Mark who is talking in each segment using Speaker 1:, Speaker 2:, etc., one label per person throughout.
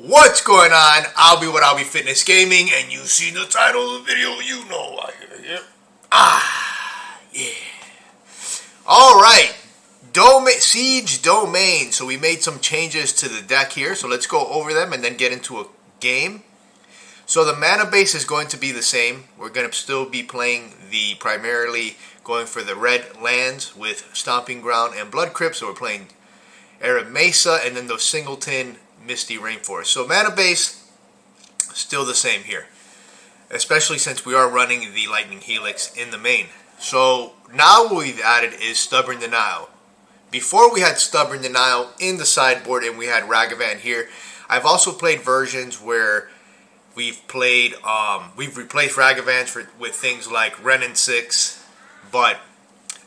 Speaker 1: What's going on? I'll be what I'll be Fitness Gaming, and you see the title of the video, you know why you're here. Yeah. Alright, Siege Domain. So we made some changes to the deck here, so let's go over them and then get into a game. So the mana base is going to be the same. We're going to still be playing primarily going for the red lands with Stomping Ground and Blood Crypt. So we're playing Arid Mesa and then those singleton Misty Rainforest. So mana base, still the same here. Especially since we are running the Lightning Helix in the main. So now what we've added is Stubborn Denial. Before we had Stubborn Denial in the sideboard and we had Ragavan here. I've also played versions where we've replaced Ragavans with things like Ren and 6. But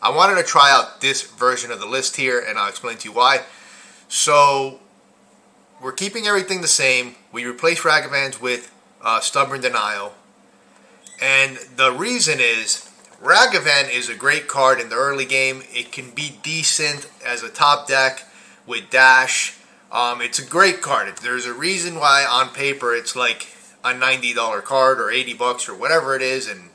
Speaker 1: I wanted to try out this version of the list here, and I'll explain to you why. So we're keeping everything the same. We replaced Ragavans with Stubborn Denial. And the reason is, Ragavan is a great card in the early game. It can be decent as a top deck with Dash. It's a great card. There's a reason why on paper it's like a $90 card or $80 or whatever it is. And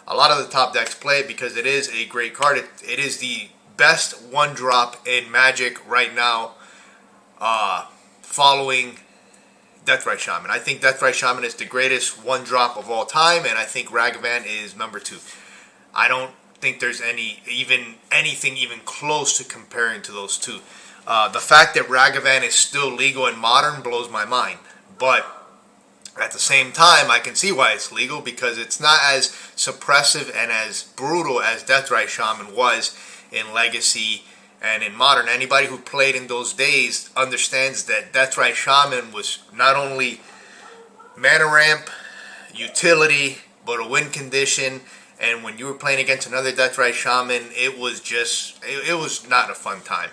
Speaker 1: a lot of the top decks play it because it is a great card. It is the best one drop in Magic right now, following Deathrite Shaman. I think Deathrite Shaman is the greatest one drop of all time, and I think Ragavan is number 2. I don't think there's anything even close to comparing to those two. The fact that Ragavan is still legal in Modern blows my mind, but at the same time, I can see why it's legal, because it's not as suppressive and as brutal as Deathrite Shaman was in Legacy and in Modern. Anybody who played in those days understands that Deathrite Shaman was not only mana ramp, utility, but a win condition. And when you were playing against another Deathrite Shaman, it was not a fun time.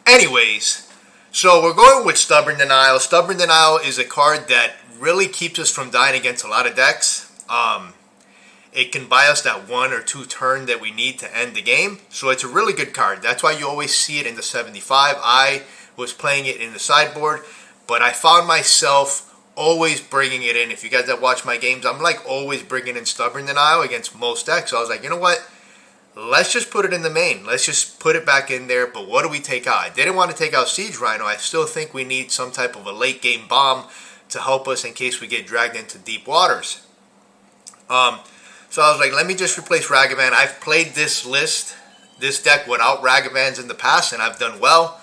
Speaker 1: Anyways, so we're going with Stubborn Denial. Stubborn Denial is a card that really keeps us from dying against a lot of decks. It can buy us that 1 or 2 turn that we need to end the game. So it's a really good card. That's why you always see it in the 75. I was playing it in the sideboard, but I found myself always bringing it in. If you guys that watch my games, I'm like always bringing in Stubborn Denial against most decks. So I was like, you know what? Let's just put it in the main. Let's just put it back in there. But what do we take out? I didn't want to take out Siege Rhino. I still think we need some type of a late game bomb to help us in case we get dragged into deep waters. So I was like, let me just replace Ragavan. I've played this deck without Ragavans in the past, and I've done well.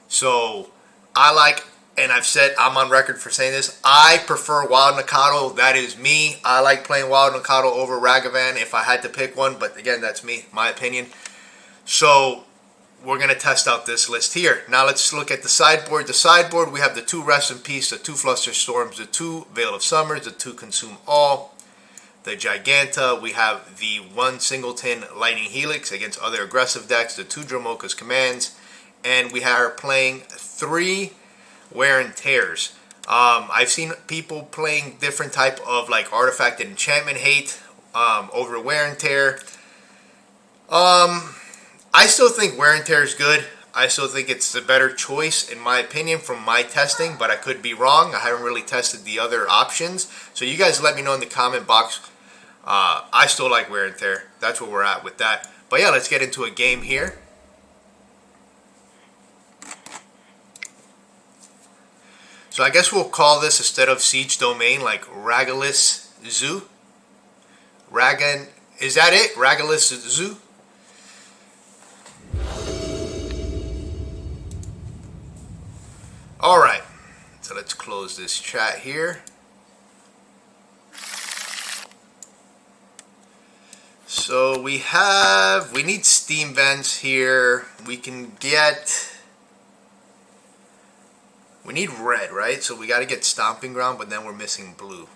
Speaker 1: So I like, and I've said, I'm on record for saying this, I prefer Wild Nacatl. That is me. I like playing Wild Nacatl over Ragavan if I had to pick one. But again, that's me, my opinion. So we're going to test out this list here. Now let's look at the sideboard. The sideboard, we have the 2 Rest in Peace, the 2 Flusterstorms, the 2 Veil of Summers, the 2 Consume All, the Jegantha. We have the 1 singleton Lightning Helix against other aggressive decks, the 2 Dromoka's Commands, and we are playing 3 Wear and Tears. I've seen people playing different type of like Artifact and Enchantment Hate over Wear and Tear. I still think Wear and Tear is good. I still think it's the better choice in my opinion from my testing, but I could be wrong. I haven't really tested the other options. So you guys let me know in the comment box. I still like Wear and Tear. That's where we're at with that. But yeah, let's get into a game here. So I guess we'll call this, instead of Siege Domain, like Ragalis Zoo. Is that it? Ragalis Zoo? Alright, so let's close this chat here. So we need Steam Vents here. We need red, right? So we got to get Stomping Ground, but then we're missing blue.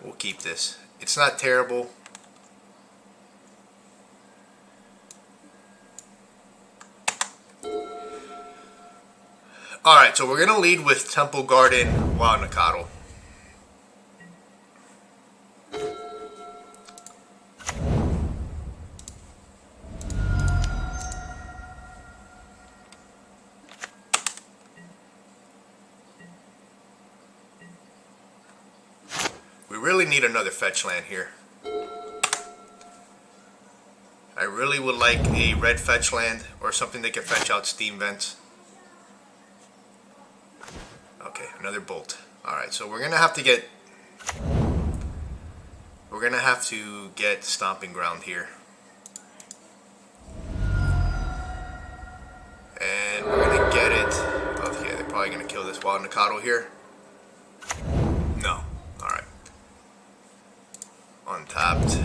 Speaker 1: We'll keep this. It's not terrible. Alright, so we're going to lead with Temple Garden, Wild Nacatl. really need another fetch land here. I really would like a red fetch land or something that can fetch out steam vents. Okay, another bolt. Alright, so we're gonna have to get Stomping Ground here. And we're gonna get it. Okay, they're probably gonna kill this Wild Nacatl here. No. Alright. Untapped.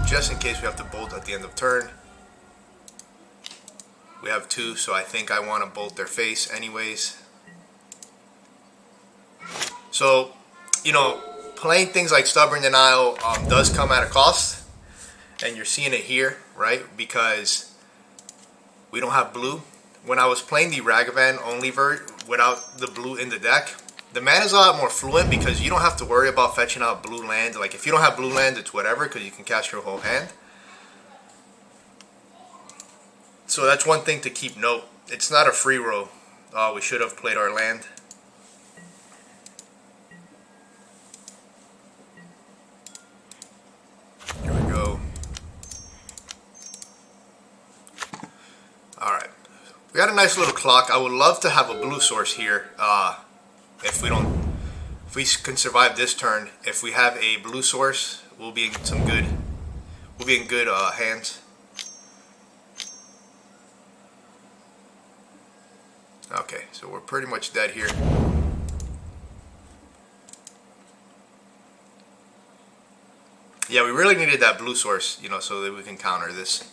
Speaker 1: Just in case we have to bolt at the end of turn. We have 2, so I think I want to bolt their face anyways. So, you know, playing things like Stubborn Denial does come at a cost. And you're seeing it here, right? Because we don't have blue. When I was playing the Ragavan only without the blue in the deck, the mana is a lot more fluent because you don't have to worry about fetching out blue land. Like, if you don't have blue land, it's whatever because you can cast your whole hand. So that's one thing to keep note. It's not a free roll. We should have played our land. Here we go. Alright. We got a nice little clock. I would love to have a blue source here. If we can survive this turn, if we have a blue source, we'll be in good hands. Okay, so we're pretty much dead here. Yeah, we really needed that blue source, you know, so that we can counter this.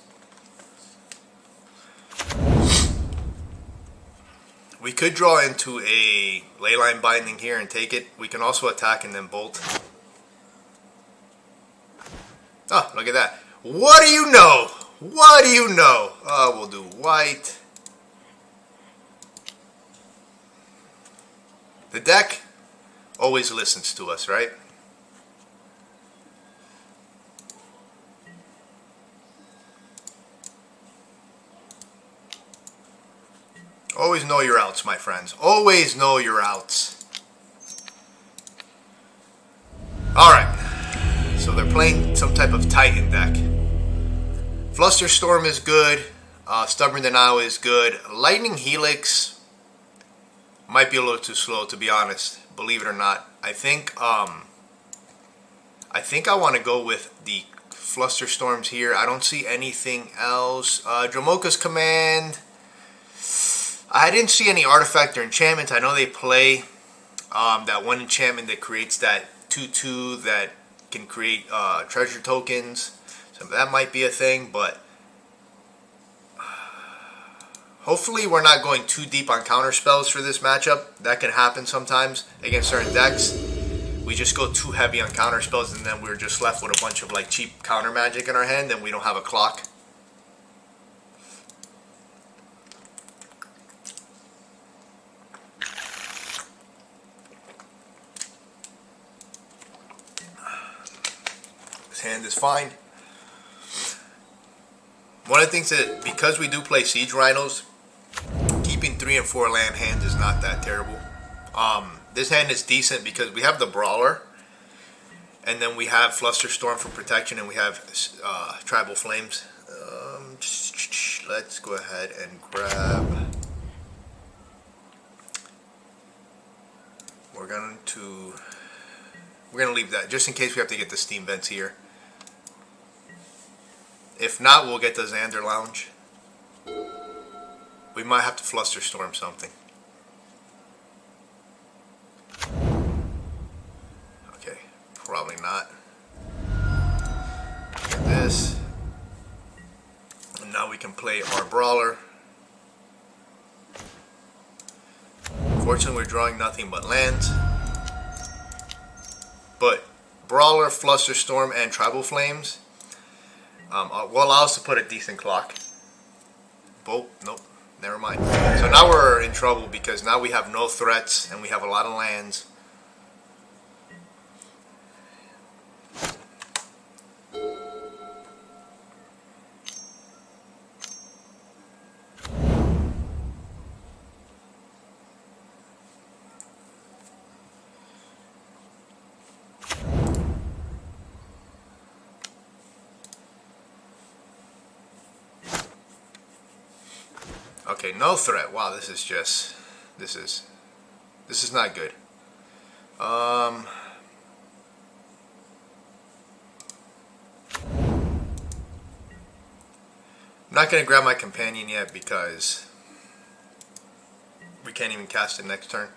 Speaker 1: We could draw into a Leyline Binding here and take it. We can also attack and then bolt. Oh, look at that. What do you know? What do you know? We'll do white. The deck always listens to us, right? Always know your outs, my friends. Always know your outs. Alright. So they're playing some type of Titan deck. Flusterstorm is good. Stubborn Denial is good. Lightning Helix might be a little too slow, to be honest. Believe it or not. I think I want to go with the Flusterstorms here. I don't see anything else. Dromoka's Command. I didn't see any artifact or enchantments. I know they play that one enchantment that creates that 2/2 that can create treasure tokens. So that might be a thing, but hopefully we're not going too deep on counter spells for this matchup. That can happen sometimes against certain decks. We just go too heavy on counter spells and then we're just left with a bunch of like cheap counter magic in our hand and we don't have a clock. Hand is fine. One of the things that, because we do play Siege Rhinos, keeping 3 and 4 land hands is not that terrible. This hand is decent because we have the Brawler, and then we have Flusterstorm for protection, and we have Tribal Flames. Let's go ahead and grab. We're gonna leave that just in case we have to get the steam vents here. If not, we'll get the Xander Lounge. We might have to Flusterstorm something. Okay, probably not. Get this. And now we can play our Brawler. Fortunately, we're drawing nothing but lands. But Brawler, Flusterstorm, and Tribal Flames will allow us to put a decent clock. Bolt, nope, never mind. So now we're in trouble because now we have no threats and we have a lot of lands. Okay, no threat. Wow, this is just... This is not good. I'm not going to grab my companion yet because we can't even cast it next turn.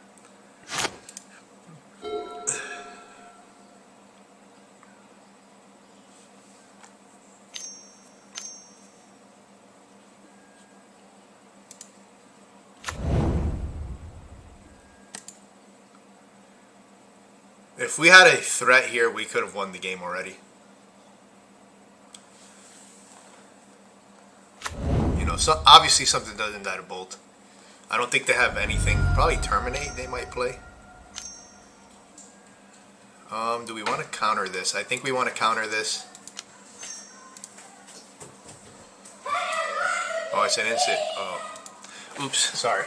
Speaker 1: If we had a threat here, we could have won the game already. You know, so obviously something doesn't die to bolt. I don't think they have anything. Probably Terminate they might play. Do we want to counter this? I think we want to counter this. Oh, it's an instant. Oh. Oops, sorry.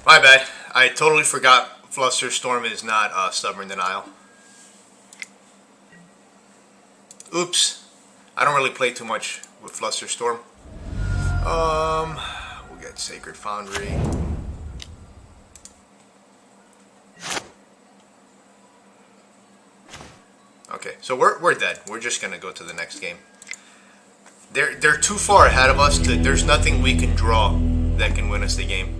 Speaker 1: My bad. I totally forgot Flusterstorm is not Stubborn Denial. Oops. I don't really play too much with Flusterstorm. We'll get Sacred Foundry. Okay, so we're dead. We're just gonna go to the next game. They're too far ahead of us. There's nothing we can draw that can win us the game.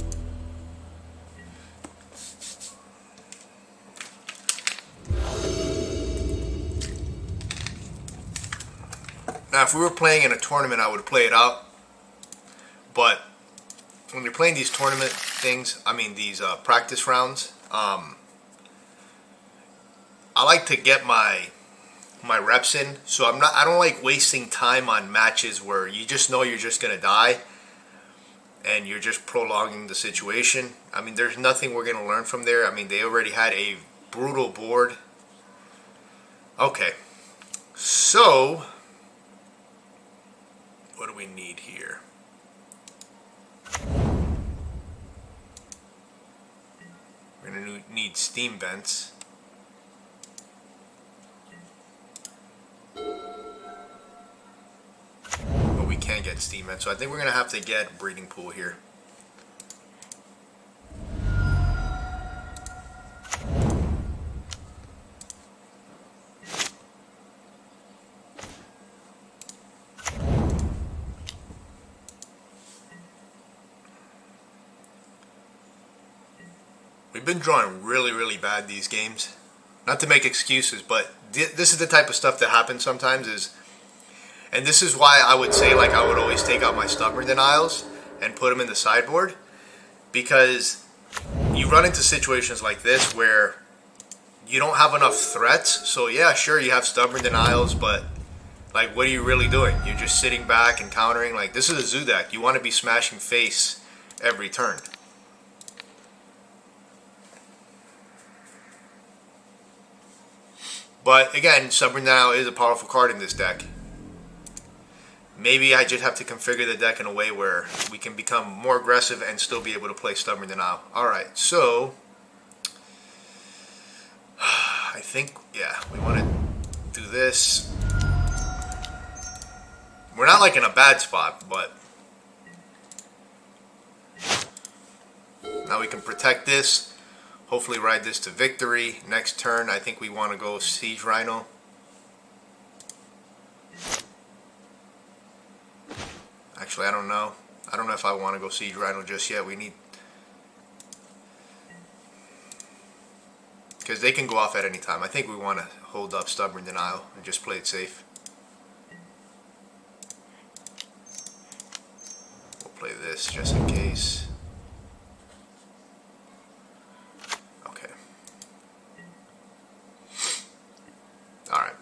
Speaker 1: Now, if we were playing in a tournament, I would play it out. But when you're playing these tournament things, I mean these practice rounds, I like to get my reps in. So I don't like wasting time on matches where you just know you're just gonna die, and you're just prolonging the situation. I mean, there's nothing we're gonna learn from there. I mean, they already had a brutal board. Okay, so. What do we need here? We're going to need steam vents. But we can't get steam vents, so I think we're going to have to get breeding pool here. We've been drawing really bad these games. Not to make excuses, but this is the type of stuff that happens sometimes. And this is why I would say, like, I would always take out my Stubborn Denials and put them in the sideboard, because you run into situations like this where you don't have enough threats. So yeah, sure, you have Stubborn Denials, but like, what are you really doing? You're just sitting back and countering. Like, this is a zoo deck. You want to be smashing face every turn. But again, Stubborn Denial is a powerful card in this deck. Maybe I just have to configure the deck in a way where we can become more aggressive and still be able to play Stubborn Denial. Alright, so I think, yeah, we want to do this. We're not like in a bad spot, but now we can protect this. Hopefully ride this to victory. Next turn, I think we want to go Siege Rhino. Actually, I don't know. I don't know if I want to go Siege Rhino just yet. We need... because they can go off at any time. I think we want to hold up Stubborn Denial and just play it safe. We'll play this just in case.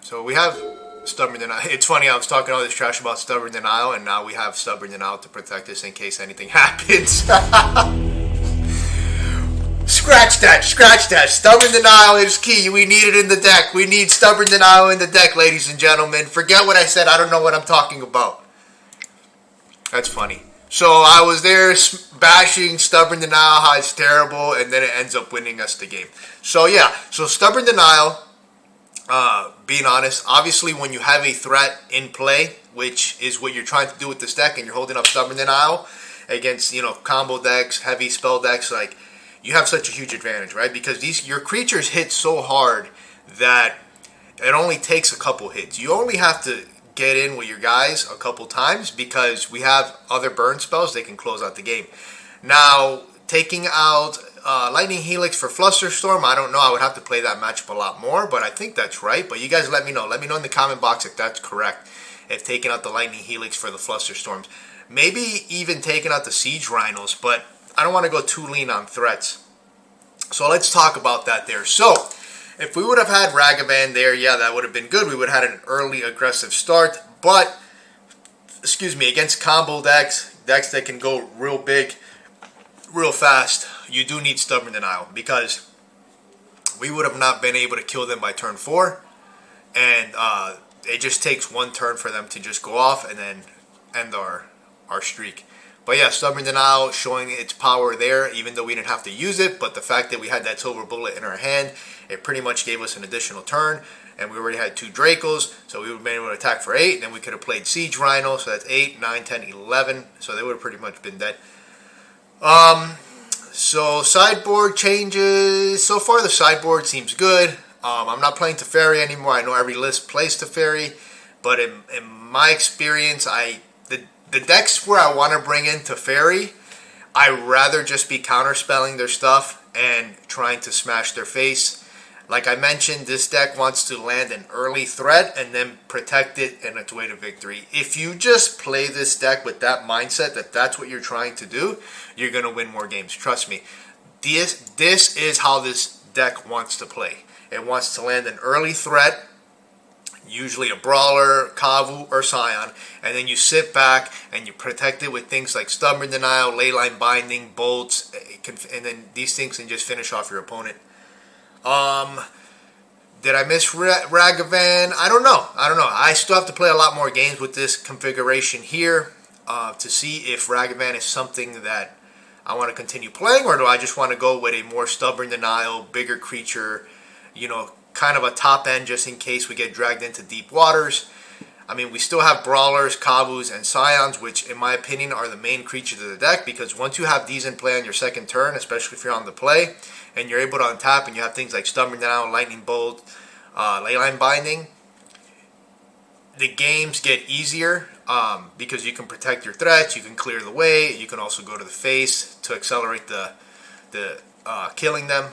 Speaker 1: So we have Stubborn Denial. It's funny, I was talking all this trash about Stubborn Denial, and now we have Stubborn Denial to protect us in case anything happens. Scratch that, scratch that. Stubborn Denial is key. We need it in the deck. We need Stubborn Denial in the deck, ladies and gentlemen. Forget what I said. I don't know what I'm talking about. That's funny. So I was there bashing Stubborn Denial, how it's terrible, and then it ends up winning us the game. So yeah, so Stubborn Denial. being honest, obviously when you have a threat in play, which is what you're trying to do with this deck, and you're holding up Stubborn Denial against, you know, combo decks, heavy spell decks, like, you have such a huge advantage, right? Because your creatures hit so hard that it only takes a couple hits. You only have to get in with your guys a couple times because we have other burn spells. They can close out the game. Now, taking out Lightning Helix for Flusterstorm, I don't know. I would have to play that matchup a lot more, but I think that's right. But you guys let me know. Let me know in the comment box if that's correct, if taking out the Lightning Helix for the Flusterstorms. Maybe even taking out the Siege Rhinos, but I don't want to go too lean on threats. So let's talk about that there. So, if we would have had Ragavan there, yeah, that would have been good. We would have had an early aggressive start. But, excuse me, against combo decks that can go real big, real fast, you do need Stubborn Denial, because we would have not been able to kill them by turn 4. And it just takes one turn for them to just go off and then end our streak. But yeah, Stubborn Denial showing its power there, even though we didn't have to use it. But the fact that we had that silver bullet in our hand, it pretty much gave us an additional turn. And we already had 2 Dracos, so we would have been able to attack for 8. And then we could have played Siege Rhino, so that's 8, 9, 10, 11. So they would have pretty much been dead. So sideboard changes. So far the sideboard seems good. I'm not playing Teferi anymore. I know every list plays Teferi. But in my experience, the decks where I want to bring in Teferi, I'd rather just be counterspelling their stuff and trying to smash their face. Like I mentioned, this deck wants to land an early threat and then protect it in its way to victory. If you just play this deck with that mindset that that's what you're trying to do, you're going to win more games. Trust me. This is how this deck wants to play. It wants to land an early threat, usually a Brawler, Kavu, or Scion, and then you sit back and you protect it with things like Stubborn Denial, Leyline Binding, Bolts, and then these things can just finish off your opponent. Did I miss Ragavan? I don't know. I still have to play a lot more games with this configuration here to see if Ragavan is something that I want to continue playing, or do I just want to go with a more Stubborn Denial, bigger creature, you know, kind of a top end just in case we get dragged into deep waters. I mean, we still have Brawlers, Kavus, and Scions, which in my opinion are the main creatures of the deck, because once you have these in play on your second turn, especially if you're on the play, and you're able to untap and you have things like Stubborn Denial, Lightning Bolt, Leyline Binding, the games get easier because you can protect your threats, you can clear the way, you can also go to the face to accelerate the killing them.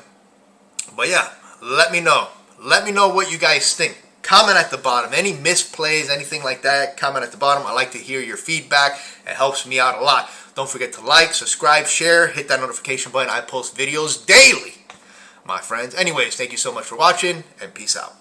Speaker 1: But yeah, let me know. Let me know what you guys think. Comment at the bottom. Any misplays, anything like that, comment at the bottom. I like to hear your feedback. It helps me out a lot. Don't forget to like, subscribe, share, hit that notification button. I post videos daily, my friends. Anyways, thank you so much for watching, and peace out.